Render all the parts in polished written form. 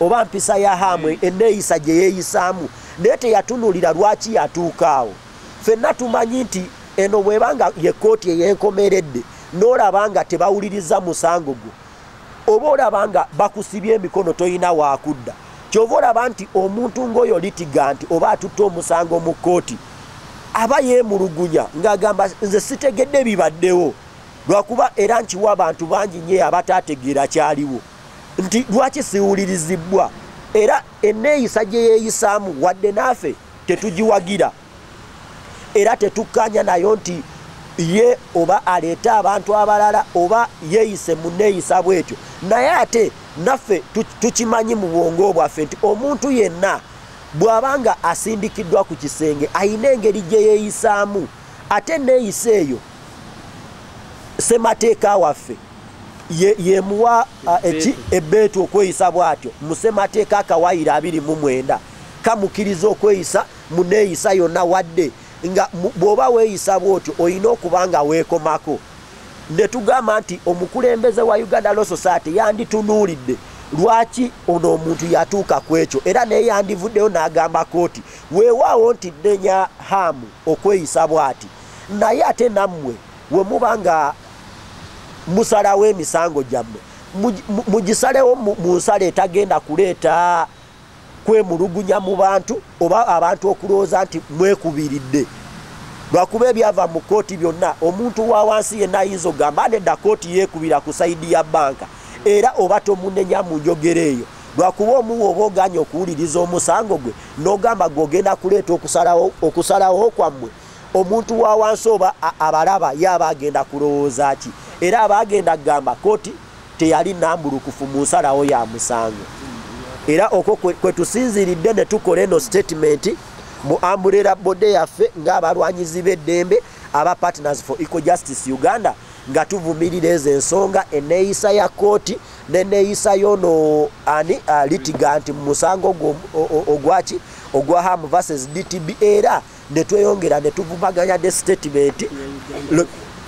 oba mpisa ya Hami eneeyisa gye yeeyisaamu naye teyatunulira lwaki yatuukaawo. Ffenna tumanyi nti eno bwebanga ye kkooti ey'enkomeredde n'olaba nga tebawuliriza musango gwo oba olaba nga bakusibye emikono toyina waakudda kyova olaba nti omuntu ng'oyo litiganti oba atutte omusango mu kkooti aba yeemulugunya ng'agamba nze sitegedde bibaddewo lwakuba era nkiwa abantu bangi nnyo abataategeera kyaliwo nti lwaki siwulirizibwa era enneeyisa gye yeeyisaamu wadde naffe tetugiwagira era tetukkanya nayo nti ye oba aleeta abantu abalala oba yeeyise mu nneeyisa bwetyo naye ate naffe tukimanyi mu bwongo bwaffe nti omuntu yenna bw'abanga asindikiddwa ku kisenge ayina engeri gye yeeyisaamu ate enneeyisa eyo ssemateeka waffe yemuwa ebbeetu okweyisa bw'atyo mu ssemateeka akawaayiro 29 kamukkiriza okweyisa mu nneeyisa yonna wadde nga bw'oba weeyisa bw'otyo olina okuba nga weekomako. Ne tugamba nti omukulembeze wa Uganda Law Society yanditunuulidde lwaki ono omuntu yatuuka ku ekyo era naye yandivuddeyo n'agamba kooti weewaawo nti nnenya Hami okweyisa bw'ati naye ate nammwe we muba nga musalawo emisango gyammwe mugisalewo mu nsala etagenda kuleeta kwemulugunya mu bantu oba abantu okulowooza nti mwekubiridde lwakuba ebyava mu kkooti byonna omuntu wa wansi yenna ayinza okugamba nedda kkooti yeekubira ku sayidi ya banka era oba tomunenya mu njogera eyo lwakuba omuwa oba oganya okuwuliriza omusango gwe n'ogamba gw'ogenda kuleeta okusalawo kwammwe omuntu wa wansi oba abalaba yaba agenda kulowooza ki era abagenda kugamba kkooti teyali nambulukufu mu nsalawo ya musango. Era okwo kwe tusinziridde ne tukola eno statement mu umbrella body yaffe ng'abalwanyizi b'eddembe aba Partners for Equal Justice Uganda nga tuvumirira ezo ensonga enneeyisa ya kkooti n'enneeyisa y'ono litigant mu musango ogwa Hami versus DTB era ne tweyongera ne tuvumaganya ne statement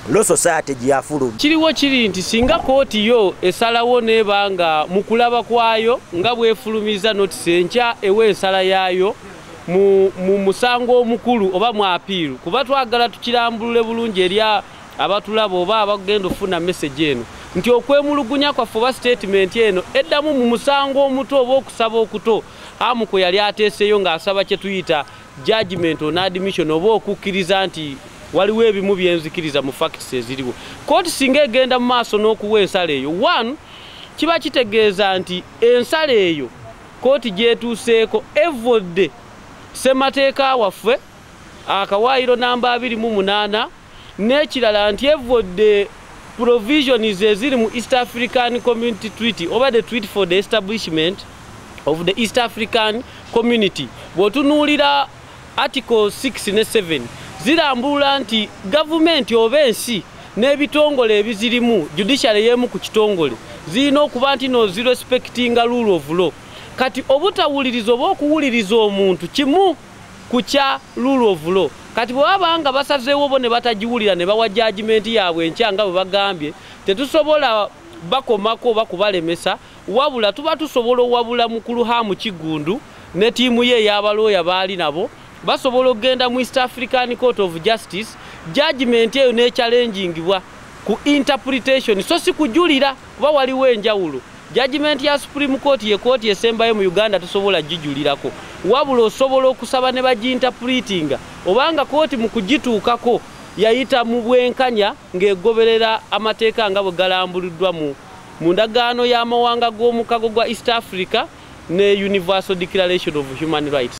Law Society gyafulumya. Kiriwo kiri nti singa kkooti yo esalawo nebanga mu kulaba kwayo nga bwefulumiza notisi enkya ewa ensala yaayo mu musango omukulu oba mu apiiru kuba twagala tukirambulule bulungi eri abatulaba oba abagenda ofuna message eno nti okwemulugunya kwaffe oba statement eno eddamu mu musango omuto oba okusaba okuto Hami kwe yali ateeseyo ng'asaba kye tuyita judgment on admission oba okukkiriza nti waliwo ebimu byenzikiriza mu facts eziriwo. Kooti singa egenda mu maaso n'okuwa ensala eyo 1 kiba kitegeeza nti ensala eyo kooti gyetuuseeko evodde ssemateeka waffe akawaayiro namba 28 n'ekirala nti evodde provisions eziri mu East African Community Treaty oba the Treaty for the Establishment of the East African Community. Bw'otunuulira article 6 ne 7 zirambulula nti gavumenti oba ensi n'ebitongole ebizirimu judiciary y'emu ku kitongole zirina okuba nti no respectinga rule of law. Kati obutawuliriza oba okuwuliriza omuntu kimu ku kya rule of law. Kati bwe babanga basazeewo bo ne batagiwulira ne bawa judgment yaabwe enkya nga bwe bagambye tetusobola bakomako oba kubalemesa wabula tuba tusobola owabula mukulu Hami Kiggundu ne tiimu ye ey'abalooya baali nabo basobola okugenda mu East African Court of Justice judgment eyo n'ekyalengingibwa ku interpretation so si kujulira kuba waliwo enjawulo. Judgment ya Supreme Court ye kooti esembayo mu Uganda tusobola gijulirako wabula osobola okusaba ne baginterpretinga obanga kooti mu kugituukako yayita mu bwenkanya ng'egoberera amateeka nga bwe galambuliddwa mu ndagaano y'amawanga g'omukago gwa East Africa ne Universal Declaration of Human Rights.